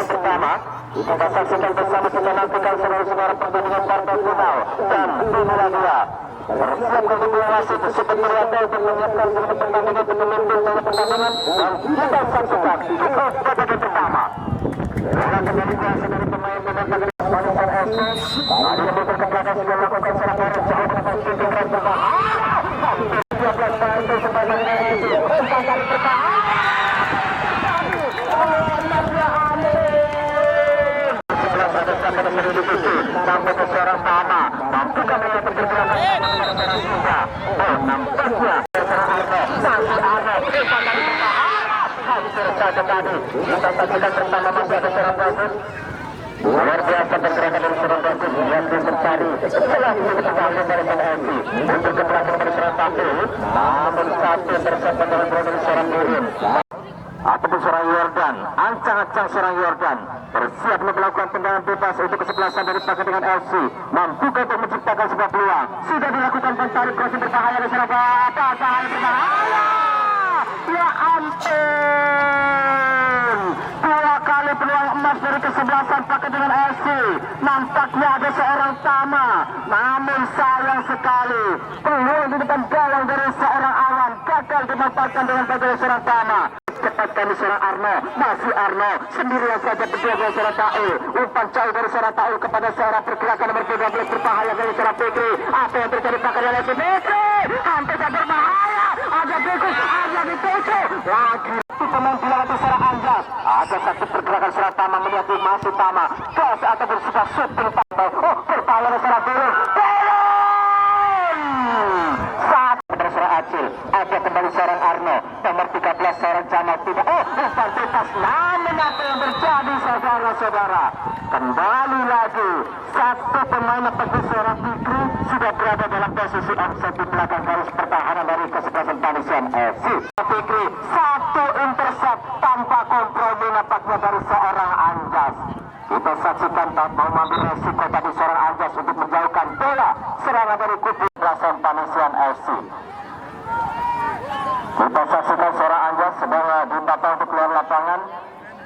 Pertama, kita saksikan bersama kita nantikan saudara-saudara pertandingan partai final dan Formula 2. Bersiap untuk mengawasi tersebut berada untuk menyiapkan seluruh pertandingan pemimpin dalam pertandingan dan kita saksikan pertandingan pertama. Bola kembali kuasa dari pemain memanfaatkan Malaysia FC. Ada yang berkebelakang sudah melakukan serangan jauh ke atas shooting range berbahaya. 13 tahun sepanjang FC. Umpan pertahanan. Sampai ke seorang Tama mampukan mereka pergerakan seorang Suga. Nampaknya seorang Arno masih Arno umpan dari pertahanan hampir saja tadi kita saksikan bersama masih ada seorang Bagus. Luar biasa pergerakan dari seorang Bagus yang terjadi setelah itu pertahanan dari PNC untuk ke belakang dari seorang Tampil, namun satu tersebar dalam gol dari seorang Burin ataupun seorang Yordan. Ancang-ancang seorang Yordan bersiap untuk melakukan tendangan bebas untuk kesebelasan dari Paketingan FC. Mampukah untuk menciptakan sebuah peluang? Sudah dilakukan tarik crossing berbahaya dari seorang bahaya berbahaya. Ya ampun, dua kali peluang emas dari kesebelasan Paketingan FC. Nampaknya ada seorang Tama, namun sayang sekali peluang di depan gawang dari seorang Awan gagal dimanfaatkan dengan baik dari seorang Tama. Cepatkan di seorang Arno, masih Arno sendirian saja berdua dari seorang Taul. Umpan jauh dari seorang Taul kepada seorang pergerakan nomor 13 berbahaya dari seorang Fikri. Apa yang terjadi pakai oleh Fikri? Hampir saja berbahaya. Ada Begus, ada di Teco. Lagi pemain bilangan seorang Anjas. Ada satu pergerakan seorang Tama melihat masih Tama. Gas atau bersifat shooting tambah. Oh, berbahaya dari seorang Burung. Saat pada seorang Acil, ada kembali seorang Arno. Nomor 13 seorang Jamal tidak. Oh, umpan bebas. Namun apa yang terjadi saudara-saudara? Kembali lagi satu pemain seperti seorang Fikri sudah berada dalam posisi offside di belakang garis pertahanan dari kesebelasan Panisian FC. Fikri satu intercept tanpa kompromi nampaknya dari seorang Anjas. Kita saksikan mau mengambil resiko tadi seorang Anjas untuk menjauhkan bola serangan dari kubu kesebelasan Panisian FC. Kita saksikan seorang Anjas sedang ditata untuk keluar lapangan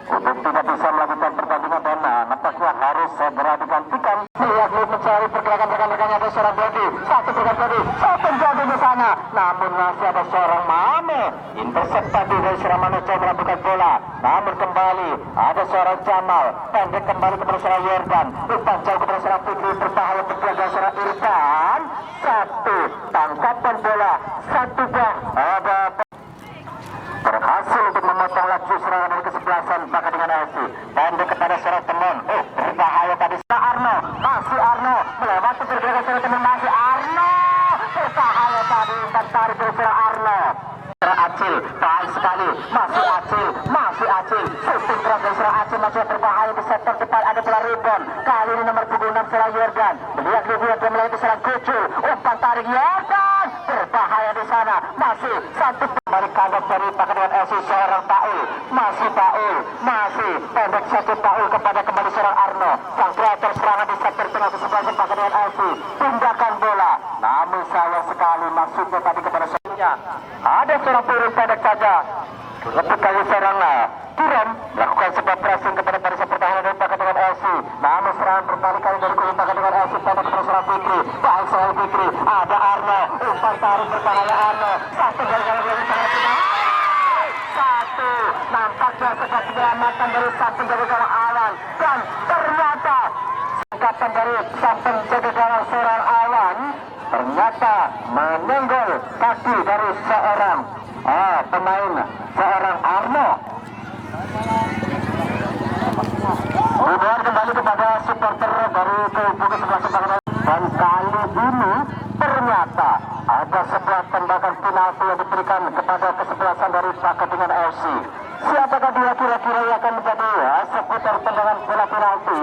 untuk tidak bisa melanjutkan pertandingan dan nampaknya harus segera digantikan. Lihat mencari pergerakan rekan-rekannya ada seorang Bodi, satu pergerakan Bodi, satu terjadi di sana. Namun masih ada seorang Mame, intercept tadi dari seorang Mame coba melakukan bola. Namun kembali ada seorang Jamal, pendek kembali kepada seorang Yordan, umpan jauh kepada seorang Fikri berbahaya berjaga seorang Irfan. Satu tangkapan bola, satu gol. Ada berhasil untuk memotong laju serangan dari kesebelasan Paketingan FC. Pendek kepada seorang teman. Oh, berbahaya tadi seorang Arno. Masih Arno melewati pergerakan seorang teman. Masih Arno. Berbahaya tadi dan tarik dari seorang Arno. Seorang Acil, baik sekali. Masih Acil, masih Acil. Shooting keras dari seorang Acil masih berbahaya di sektor depan. Ada bola rebound. Kali ini nomor 26 seorang Yordan. Melihat rebound dan melewati seorang Kucul. Umpan tarik Yordan. Berbahaya di sana. Masih satu kembali kandas dari Paketingan FC seorang Taul. Masih Taul. Masih pendek satu Taul kepada kembali seorang Arno. Sang kreator serangan di sektor dari tengah kesebelasan pakai dengan LC. Tindakan bola, namun sayang sekali maksudnya tadi kepada semuanya. Ada seorang peluru pendek saja. Lebih kali serang Kiram melakukan sebuah pressing kepada barisan pertahanan dari pakai dengan LC. Namun serangan berkali-kali dari kulit pakai dengan LC pendek kepada seorang Fikri. Baik seorang Fikri, ada Arno, umpan tarik berbahaya Arno. Satu gagal dari tangan kita. Satu, nampaknya sekat penyelamatan dari sang penjaga gawang Awan. Dan ternyata singkatan dari sang penjaga gawang seorang Awan ternyata menyenggol kaki dari seorang pemain, seorang Arno. Kemudian kembali kepada supporter dari kubu ke-11 sepakat. Dan kali ini ternyata ada sebuah tembakan penalti yang diberikan kepada kesebelasan dari Paketingan FC. Siapakah dia kira-kira yang akan menjadi seputar tendangan bola penalti?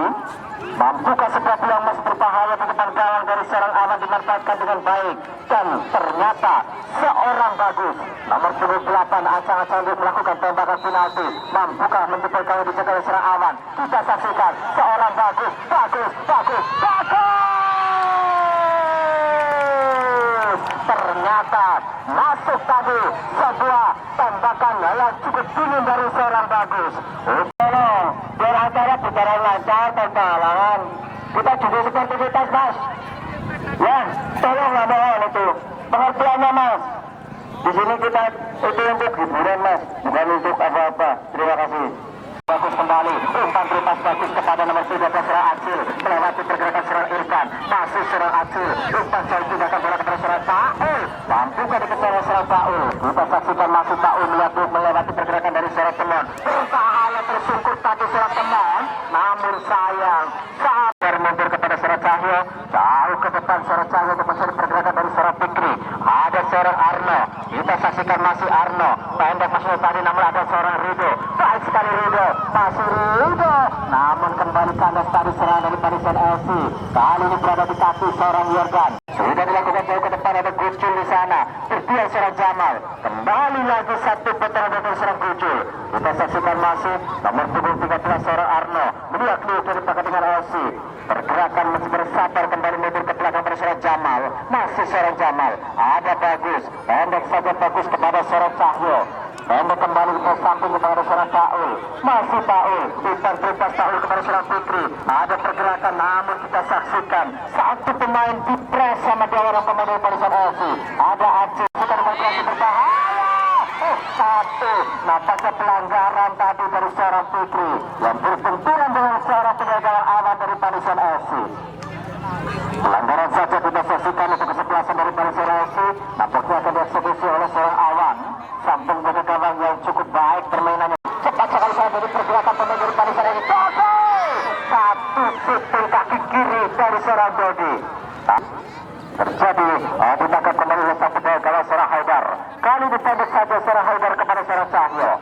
Mampukah sebuah peluang masih berbahaya di depan gawang dari seorang Awan dimanfaatkan dengan baik? Dan ternyata seorang Bagus nomor 28 acang-acang untuk melakukan tembakan penalti. Mampukah menjemput gawang dijaga oleh seorang Awan? Kita saksikan seorang Bagus. Ternyata masuk tadi sebuah tembakan yang cukup dingin dari seorang Bagus. Biar acara berjalan lancar tanpa halangan. Kita juga sportivitas, Mas. Ya, tolonglah mohon itu pengertiannya, Mas. Di sini kita itu untuk hiburan, Mas, bukan untuk apa-apa. Terima kasih. Bagus kembali, umpan bebas Bagus kepada nomor 13 serang Acil, melewati pergerakan serang Irfan, masih serang Acil, umpan jauh tindakan bola kepada serang Taul. Mampukah dikejar serang Taul? Kita saksikan masih Taul melewati pergerakan dari serang Temon. Berbahaya tersungkur tadi serang Temon, namun sayang saat mundur kepada serang Cahyo, jauh ke depan serang Cahyo untuk mencari pergerakan dari serang Fikri. Ada seorang Arno, kita saksikan masih Arno, pendek maksudnya tadi, namun ada seorang Rido. Baik sekali Rido, masih Rido, namun kembali kandas tadi serangan dari barisan LC. Kali ini berada di kaki seorang Yordan. Sudah dilakukan jauh ke depan, ada Gucul di sana. Terdiam seorang Jamal. Kembali lagi satu puteran dari seorang Gucul. Kita saksikan masih nomor 13 seorang Arno. Melihat liuk dari Paketingan LC. Pergerakan masih bersabar kembali mundur ke belakang pada seorang Jamal. Masih seorang Jamal. Ada Bagus. Pendek saja Bagus kepada seorang Cahyo. Pendek kembali ke samping kepada seorang Taul. Masih Taul. Umpan bebas Taul kepada seorang Fikri. Ada pergerakan namun kita saksikan satu pemain dipres sama dua orang pemain dari barisan LC. Ada Aceh. Kita demonstrasi berbahaya. Satu. Nampaknya pelanggaran tadi dari seorang Fikri yang berbenturan dengan seorang penjaga Awan dari barisan LC. Pelanggaran saja kita saksikan untuk kesebelasan dari barisan LC. Nampaknya akan dieksekusi oleh seorang Awan. Samping jaga gawang yang cukup baik permainannya. Cepat sekali saya dari pergerakan pemain dari barisan LC. Satu puting kaki kiri dari seorang Dodi. Terjadi ditangkap kembali oleh sang penjaga gawang seorang Haidar. Kali dipendek saja seorang Haidar kepada seorang Cahyo.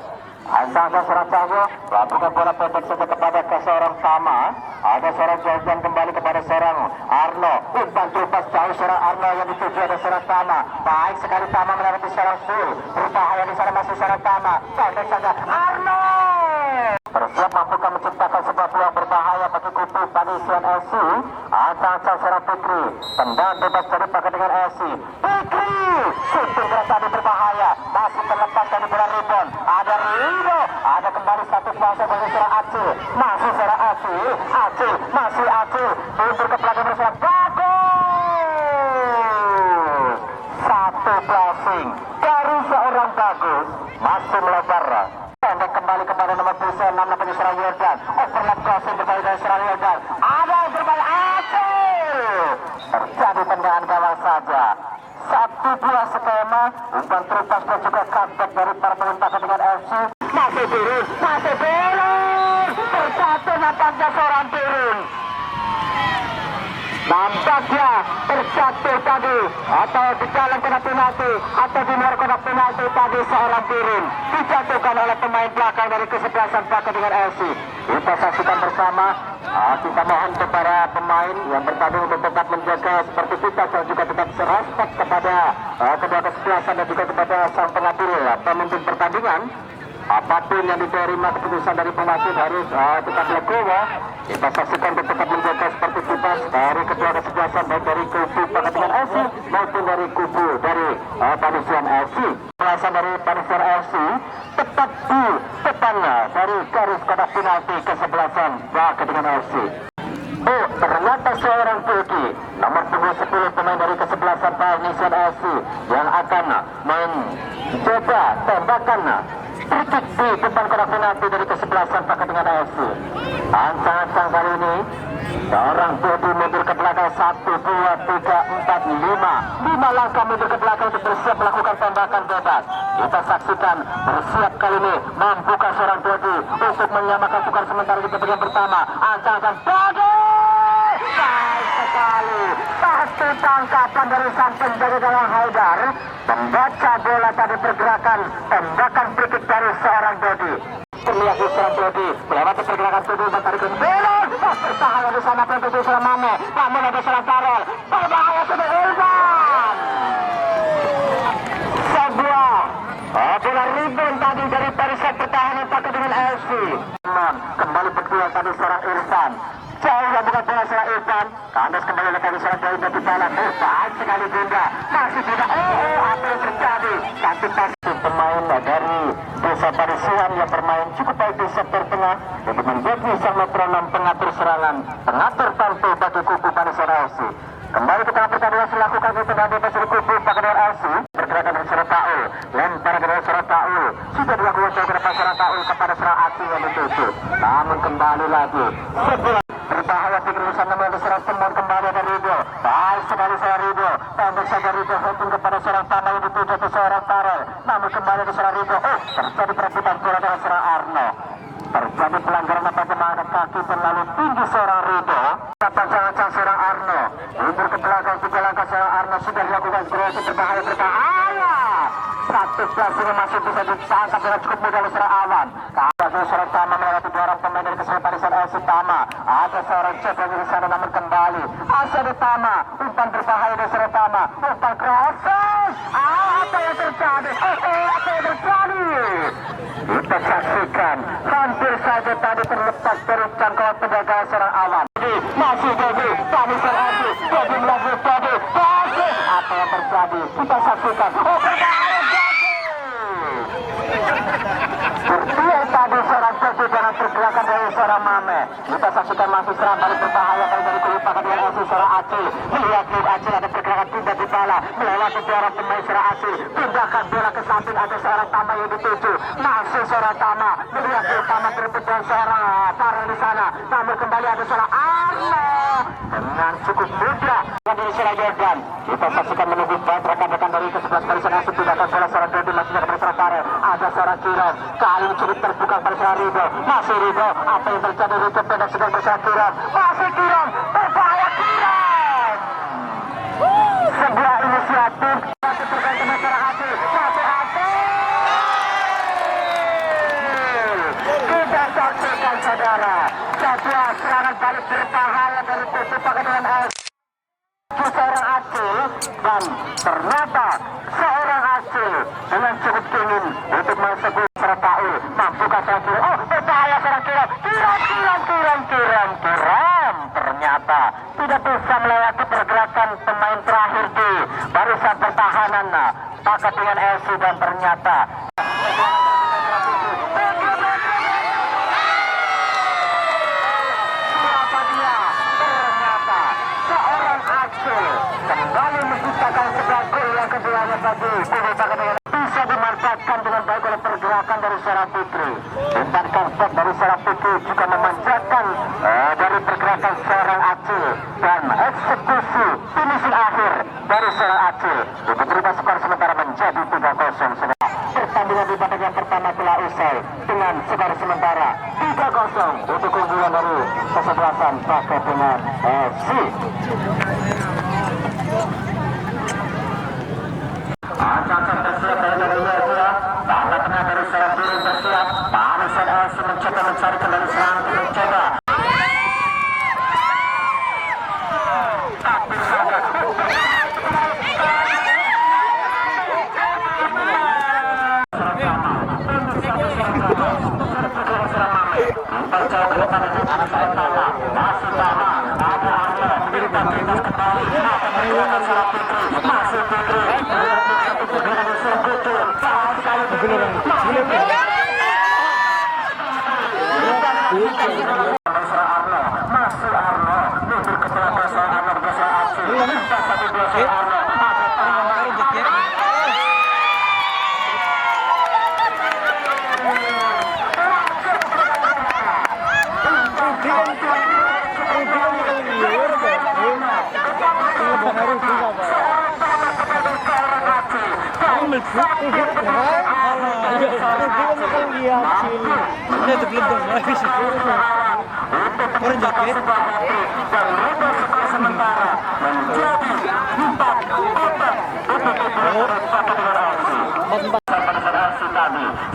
Antara seorang Cahyo melakukan bola pendek saja kepada seorang Tama. Ada seorang Jordan kembali kepada seorang Arno. Umpan bebas jauh seorang Arno yang dituju ada seorang Tama. Baik sekali Tama melewati seorang Sul. Berbahaya di sana masih seorang Tama. Pendek saja Arno. Bersiap mampukah menciptakan sebuah peluang berbahaya bagi kubu Panisian LC. Acang-acang seorang Fikri. Tendang bebas dari Paketingan LC. Fikri. Shooting keras tadi berbahaya. Masih terlepas dari bola rebound. Ada Rido. Ada kembali satu kuasa bagi seorang Acil. Masih seorang Acil. Masih Acil. Mundur ke belakang bersama Bagus. Satu passing dari seorang Bagus. Masih melebar. Pendek kembali kepada nomor 6 namanya seorang Yordan. Overlap crossing berbalik dari seorang Yordan. Ada yang berbalik Acil. Terjadi tendangan gawang saja. 1-2 skema. Umpan terupas dan juga comeback dari para pemain Paketingan FC. Masih turun. Terjatuh nampaknya seorang turun. Nampaknya terjatuh tadi atau di dalam kotak penalti atau di luar kotak penalti tadi seorang turun dijatuhkan oleh pemain belakang dari kesebelasan Paketingan FC. Kita saksikan bersama. Kita mohon kepada pemain yang bertanding untuk tetap menjaga sportivitas dan juga tetap respect kepada kedua kesebelasan dan juga kepada sang pengadil pemimpin pertandingan. apapun yang diterima keputusan dari pewasit harus tetap legowo. Kita saksikan tetap menjaga sportivitas dari kedua kesebelasan, baik dari kubu Panitian FC maupun dari kubu dari Panitian FC. Pelasan dari Panitian FC tepat di depannya dari garis kotak penalti kesebelasan Panitian FC. Oh, ternyata seorang Pegi nomor punggung 10 pemain dari kesebelasan Panitian FC yang akan mencoba tembakan free-kick di depan kotak penalti dari kesebelasan Panitian FC. Ancang-ancang kali ini seorang Pegi mundur ke belakang 1, 2, 3, 4, 5 langkah mundur ke belakang untuk bersiap melakukan tembakan bebas. Kita saksikan bersiap kali ini membuka seorang Pegi untuk menyamakan tukar sementara di bagian pertama. Ancang-ancang Pegi baik sekali, satu tangkapan dari sang penjaga gawang Haidar, membaca bola tadi pergerakan tembakan free-kick dari seorang Dodi. Terlihat di seorang Dodi melewati pergerakan tubuh mencari belok, berbahaya di sana pentuju seorang Mame, namun ada seorang Karel, berbahaya sudah Irfan. Sebuah bola rebound tadi dari barisan pertahanan Panitian FC. Kembali berdua tadi seorang Irfan. Jauh yang bukan bola seorang Irfan. Kandas kembali lagi seorang Dodi dari dalam. Baik sekali Bunda. Masih Bunda. Apa yang terjadi? Cantik pasti pemain dari Desa Parisuan yang bermain cukup baik di sektor tengah untuk menjadi sang metronom pengatur serangan, pengatur tampil bagi kubu Panitian FC. Kembali ke tengah pertandingan dilakukan di tengah bebas dari kubu Panitian FC. Pergerakan dari seorang Taul, lempar dari seorang Taul, sudah dilakukan jauh ke depan seorang Taul kepada seorang Aci yang ditutup. Namun kembali lagi berbahaya pengurusan nomor seorang teman kembali dari Rido. Baik sekali seorang Rido, pendek saja Rido hopping kepada seorang Tama yang dituju ke seorang Karel. Namun kembali ke seorang Rido. Terjadi perebutan bola dengan seorang Arno. Terjadi pelanggaran apa mengangkat kaki terlalu tinggi seorang Rido. Ancang-ancang seorang Arno mundur ke belakang 3 langkah seorang Arno sudah dilakukan gerasi berbahaya. Satu plastiknya masih bisa ditangkap dengan cukup mudah oleh seorang Awan. Kalau seorang Tama melewati 2 orang pemain dari kesebelasan Panitian FC Tama. Ada seorang cek lagi di sana namun kembali. Asal di Tama, umpan berbahaya dari seorang Tama. Umpan crossing. Apa yang terjadi? Apa yang terjadi? Kita saksikan hampir saja tadi terlepas dari jangkauan penjaga seorang Awan. Masih Dodi, Panitian FC, Dodi lagi Dodi. Apa yang terjadi? Kita saksikan. Bertiak tadi seorang Dodi dengan pergerakan dari seorang Mame. Kita saksikan masih serang balik berbahaya kali dari kubu Panitian FC seorang Acil. Lihat Acil ada pergerakan tidak di bola melewati 2 orang pemain seorang Acil. Pindahkan bola ke samping ada seorang Tama yang dituju. Masih seorang Tama melihat Tama berebut dengan seorang Farel di sana. Namun kembali ada seorang Arno dengan cukup mudah dari seorang Jordan. Kita saksikan menunggu rekan-rekan dari kesebelasan Panitian FC pindahkan bola seorang Dodi masih kepada seorang Farel. Ada seorang Kiron kali ini cukup terbuka pada seorang Rido. Masih Rido, apa yang terjadi? Rido pendek sedang bersama Kiron. Masih Kiron, berbahaya Kiron. Sebuah inisiatif masih terkait dengan seorang Hasil. Masih Hasil. Kita saksikan saudara, sebuah serangan balik berbahaya dari kubu Panitian FC. Seorang Acil dan ternyata seorang Acil dengan cukup dingin untuk masuk seorang Taul mampukah seorang Kiron. Berbahaya seorang Kiron. Kiron ternyata tidak bisa melewati pergerakan pemain terakhir di barisan pertahanan Panitian FC dan ternyata kembali menciptakan sebuah gol yang keduanya bagi kubu Panitian bisa dimanfaatkan dengan baik oleh pergerakan dari seorang Putri. Umpan set dari seorang Putri juga memanjakan dari pergerakan seorang Acil dan eksekusi finishing akhir dari seorang Acil untuk berubah skor sementara menjadi 3-0. Pertandingan di babak yang pertama telah usai dengan skor sementara 3-0 untuk keunggulan dari kesebelasan Panitian FC. Ancang-ancang bersiap dari Yesua. Bangga tengah dari seorang Birin bersiap. Panitian FC mencoba mencari kembali serangan mencoba. Tapi saja seorang beraktivitas kembali. Akan bergerak seorang Putri. Masih Putri. Masih Arno. Mundur ke belakang seorang Arno bergeser aksi. 4-1-2 seorang Arno.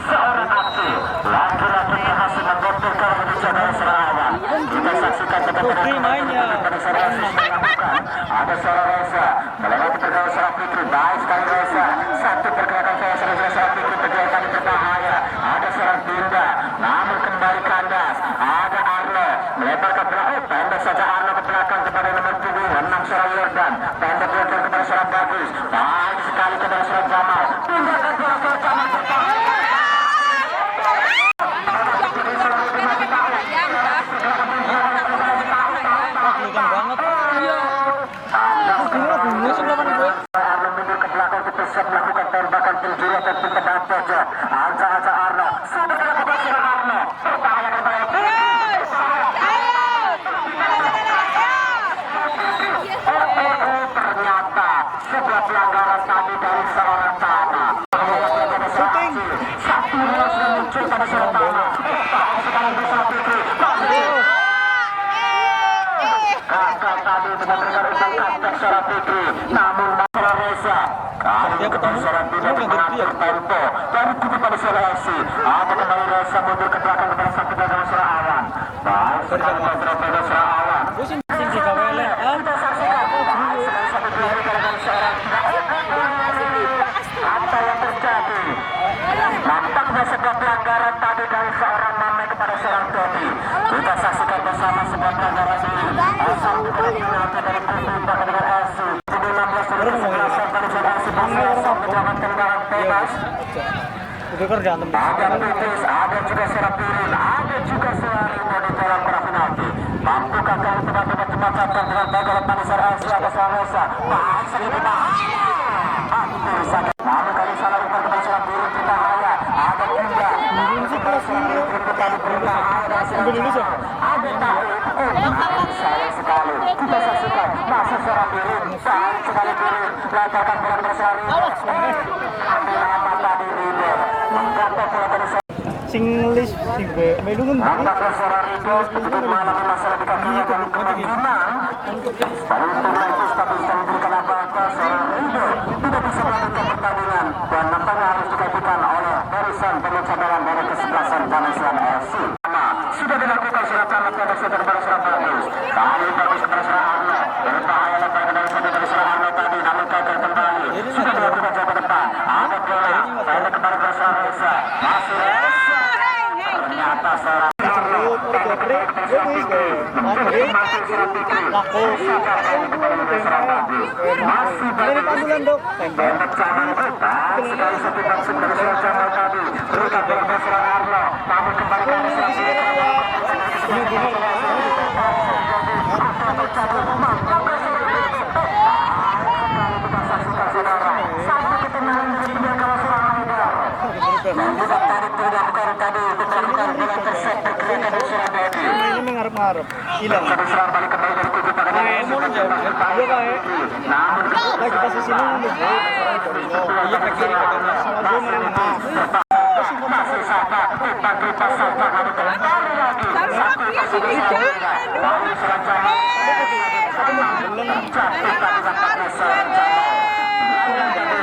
Seorang aksi laki-laki berhasil menggempurkan Indonesia dari serangan. Kita saksikan ada seorang Reza melewati pergaulan seorang Fikri. Baik sekali Reza, satu pergerakan seorang Fikri pergerakan berbahaya. Ada seorang Dinda, namun kembali kandas. Ada Arno melebar ke belakang, pendek saja Arno ke belakang kepada nomor 7 menang seorang Yordan. Pendek Yordan kepada seorang Bagus, baik sekali kepada seorang Jamal. Pindahkan bola ke Jamal. Arno mundur ke belakang untuk siap melakukan tembakan penjuru atau pentebalan pojok. Aja Arno sudah dilakukan seorang Arno. Berbahaya kembali. Ternyata sebuah pelanggaran tadi dari seorang Tama. Satu bola sudah muncul pada seorang Tama. Sekarang bisa Fikri. Kakak tadi benar-benar umpan seorang Fikri. Namun masalah Reza. Kali ketemu seorang tidak mengatur tempo dari kubu pada seorang FC. Ada kembali Reza mundur ke belakang kepada satu gawang seorang Awan. Baik sekali kontrol pada seorang Awan. Kita saksikan satu pelari kalangan seorang. Apa yang terjadi? Nampaknya sebuah pelanggaran tadi dari seorang Mame kepada seorang Tobi. Kita saksikan bersama sebuah pelanggaran ini. Asal kita diingatkan dari kubu dengan FC. 16 dari seorang FC melakukan tendangan bebas. Ada Putris, ada juga seorang Pirin, ada juga seorang Ringo di dalam kotak penalti. Mampukah kali tiba-tiba dimanfaatkan dengan bagal Panisar FC atas Reza? Baik sekali bahaya. Hampir saja. Namun kali salah umpan kepada seorang Pirin berbahaya. Ada Dinda. Namun setelah seorang Pirin kembali berbahaya dan seorang ada tahu. Sayang sekali. Kita saksikan masih seorang Pirin. Baik sekali Pirin. Lantarkan bola kepada seorang Ringo. Ambil apa tadi Ringo? Menggantung bola pada seorang Singlis si B, melungun. nampaknya seorang Ringo cukup mengalami masalah di kakinya dan kemungkinan Barutuna itu tak bisa memberikan apa-apa. Seorang Ringo tidak bisa melanjutkan pertandingan dan nampaknya harus digantikan oleh barisan penuh cadangan dari kesebelasan Vanessa FC. Sudah dilakukan surat tamat pada seorang seorang Bagus. Kali Bagus kepada seorang Arno. Berbahaya lepas dari seorang Arno tadi, namun gagal kembali. Sudah dilakukan jauh ke depan. Ada bola, pendek kembali kepada seorang Reza. Masih Reza. Ternyata seorang Arno. Pendek kembali kepada seorang Fikri. Masih seorang Fikri. Masih Bagus. Pendek Jamal. Baik sekali satu maksud dari seorang Jamal tadi. Berikan bola kepada seorang Arno. Namun kembali ke arah seorang Fikri. Ini ngarep-ngarep. Hilang. Serang balik kembali dari kubu tangan. Namun Lagi pas di sini iya ke kiri ke kanan. masih sama kita sama kami kembali lagi. Lalu serang Jamal. Jatuh tadi nampaknya serang Jamal.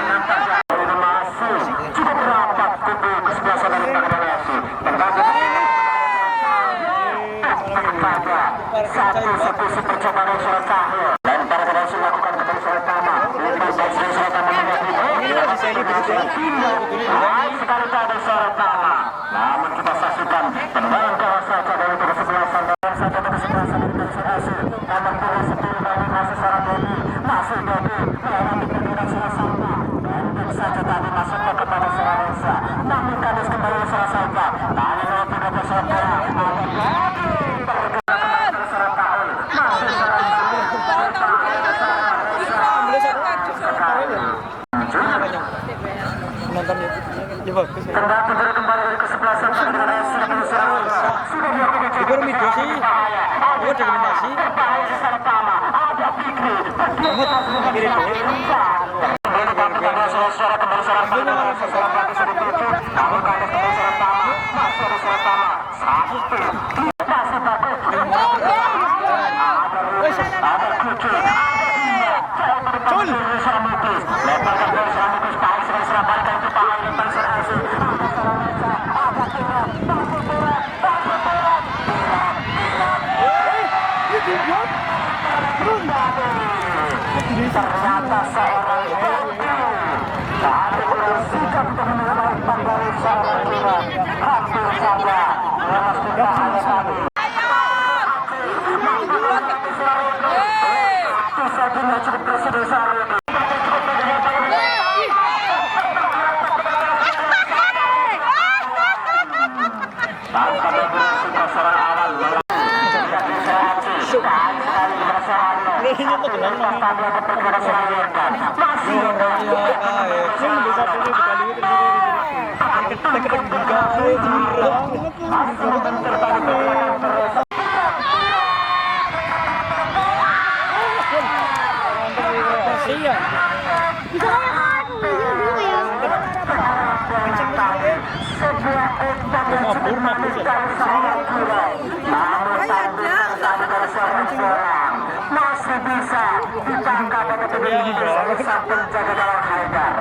Nampaknya masih cukup rapat kubu kesebelasan dari tangan FC. Satu eksekusi percobaan dari seorang Cahyo. Lempar ke dalam lakukan kembali seorang Tama. Lepas dari seorang Tama baik sekali dari seorang Tama. Namun kita saksikan tendangan ke saja dari kesebelasan dari kesebelasan dari Persib. Nomor 10 dari Masih bagus. Tendangan penjara kembali dari kesebelasan dengan sudah diserang. Sudah dilakukan Di Gormido sih. Oh, dokumentasi. berbahaya secara pertama. Ada Fikri. Kiri dulu. Kembali kami suara kembali serang pada seseorang berarti sudah ditutup. Namun kami kembali serang pertama. Masih ada serang pertama. Satu. Masih bagus. Ada Kucu. Cul. Lemparkan bola serang Muklis. Baik sekali serang balik itu paham lempar serang Asu. Ternyata seorang tapi bersikap untuk menyelamatkan dari seorang lima hampir saja memastikan hanya tadi sajinya cukup presiden Sarudi tanpa bersikap seorang awal masih bisa ditangkap oleh sang penjaga gawang Haidar.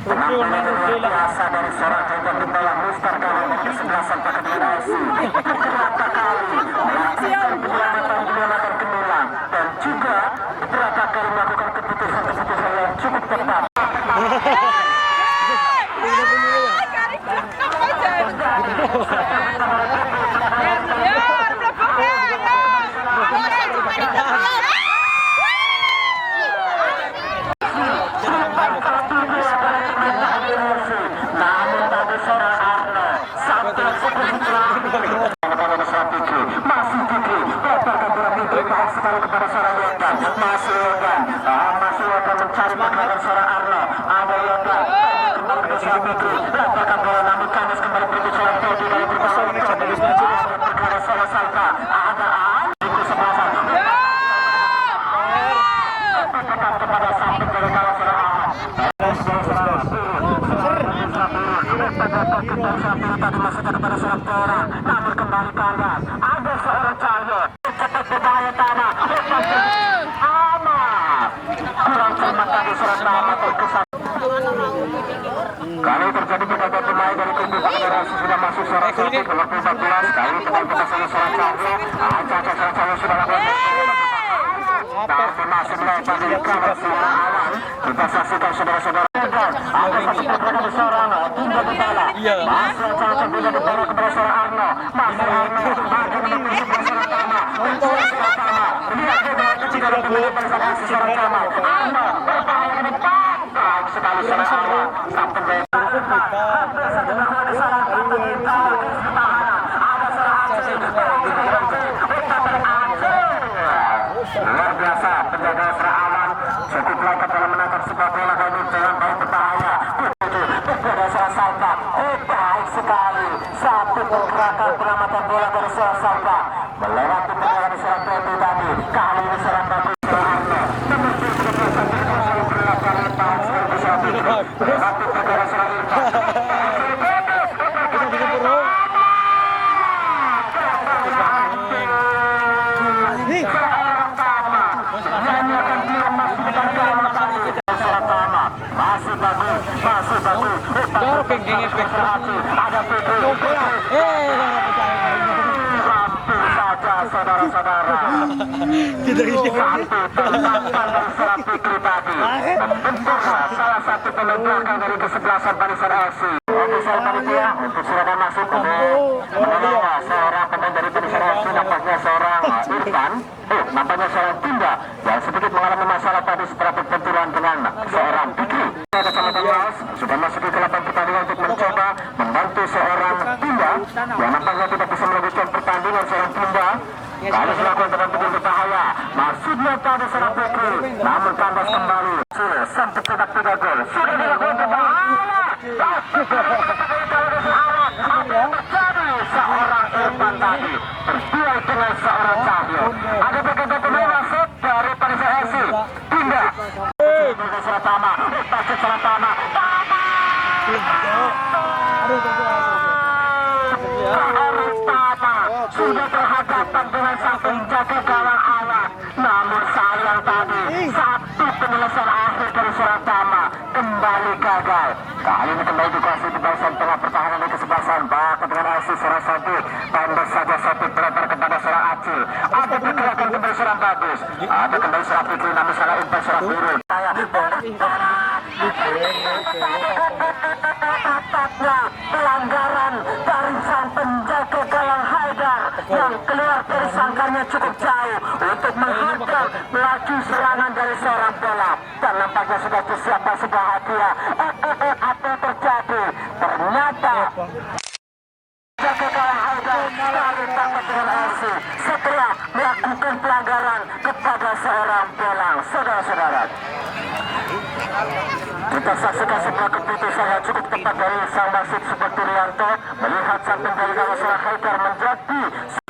Penampilan luar biasa dari seorang Haidar di bawah Mustar Gawang kesebelasan pertandingan AFC. Beberapa kali melakukan penyelamatan gemilang dan juga beberapa kali melakukan keputusan-keputusan yang cukup tepat. Namun tadi seorang Arno sampai masih Fikri lemparkan bola Fikri baik sekali kepada seorang Yoga masih Yoga mencari pergerakan seorang Arno ada Yoga kembali ke seorang Fikri lemparkan bola namun kandas kembali pergi seorang Teddy dari pergerakan pergerakan seorang Salka ada itu sebelah satu kepada sang penjaga gawang seorang tadi masuknya kepada seorang Tora namun kembali kandas ada seorang Cahyo cepat berbahaya tanah amat kurang cermat tadi seorang Tamat terkesan kali terjadi beberapa pemain dari kubu Federasi sudah masuk seorang Siti nomor 14 kali pemain petasannya seorang Cahyo seorang Cahyo sudah lakukan tapi masih melebar dari kawan seorang awal kita saksikan saudara-saudara ada satu pergerakan seorang Dinda Betala masih akan Dinda Betala kepada seorang Arno masih Arno maju menemui sebelah seorang Tama seorang Tama lihat bola kecil dalam pemilihan bersama seorang Tama Arno berbahaya ke depan baik sekali seorang Arno sang penjaga hampir saja melakukan kesalahan pertahanan ada seorang luar biasa penjaga seorang awan cukup lengkap dalam menangkap sebuah bola kali dengan baik berbahaya kepada seorang Salka baik sekali satu pergerakan penyelamatan bola dari seorang Salka melewati pergerakan seorang Teddy tadi kali ini seorang bagus seorang Arno menuju ke belakang selalu berlaku lepas seorang Fikri melewati pergerakan seorang Irfan masih bagus ada Fikri hampir saja saudara-saudara satu tembakan dari seorang Fikri tadi membenturlah salah satu pemain belakang dari kesebelasan barisan AFC. Oke saya panitia untuk sudah masuk menerima seorang pemain dari barisan AFC nampaknya seorang Irfan nampaknya seorang Dinda yang sedikit mengalami masalah tadi setelah berbenturan dengan seorang Fikri. Sudah masuk ke lapangan pertandingan untuk mencoba membantu seorang Dinda yang nampaknya tidak bisa melanjutkan pertandingan seorang Dinda. Kali melakukan teman-teman berbahaya maksudnya pada seorang Fikri namun kandas kembali sudah sampai cetak 3 gol sudah dilakukan berbahaya Terjadi seorang Irfan tadi berduel dengan seorang Cahyo. Ada beberapa pemain masuk dari Panisa SC. Pindah. Seratama. Pasir Seratama. Sudah berhadapan dengan sang penjaga gawang awal. Namun sayang tadi satu penyelesaian akhir dari Suratama kembali gagal. Kali ini kembali dikuasai di barisan tengah pertahanan di kesebelasan. Bahkan dengan aksi seorang Sotik pendek saja Sotik berlebar kepada seorang Acil. Ada pergerakan kembali seorang Bagus. Ada kembali seorang Fikri namun salah umpan seorang Biru. Pelanggaran dari sang penjaga gawang Haidar yang keluar dari sangkarnya cukup jauh untuk menghadang melaju serangan dari seorang bola, dan nampaknya sudah disiapkan sebuah hadiah. Apa yang terjadi? Ternyata penjaga gawang Haidar baru dapat dengan SC setelah melakukan pelanggaran kepada seorang bolang. Saudara-saudara, kita saksikan sebuah keputusan yang cukup tepat dari sang wasit seperti Rianto melihat sang penjaga gawang seorang Haidar menjadi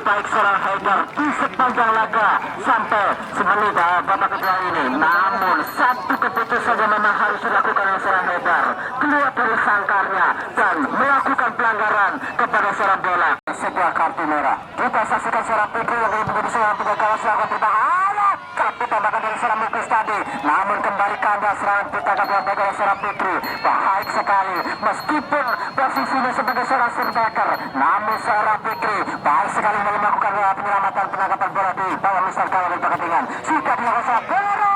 baik seorang Haidar di sepanjang laga sampai semenit babak kedua ini. Namun satu keputusan yang memang harus dilakukan oleh seorang Haidar, keluar dari sangkarnya dan melakukan pelanggaran kepada seorang bola. Sebuah kartu merah. Kita saksikan seorang Fikri yang menjadi seorang penjaga gawang serangan berbahaya. Kartu tembakan dari seorang Muklis tadi. Namun kembali kandang serangan penjaga gawang dari seorang Fikri. Baik sekali meskipun posisinya sebagai seorang striker, namun seorang Fikri baik sekali melakukan penyelamatan penangkapan bola di bawah misal kawan dan kepentingan. Sudah dilakukan seorang peluru.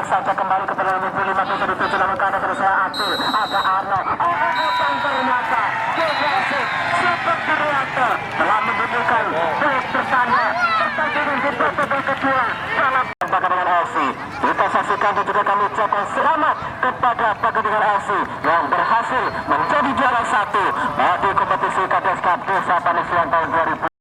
Saja kembali kepada 55 namun kandang dari seorang Acil. Ada Arno. Dan ternyata Degrasif seperti Rianto telah membutuhkan baik bertanda pertandingan di babak kedua dalam dengan LC. Kita saksikan dan juga kami ucapkan selamat kepada pertandingan LC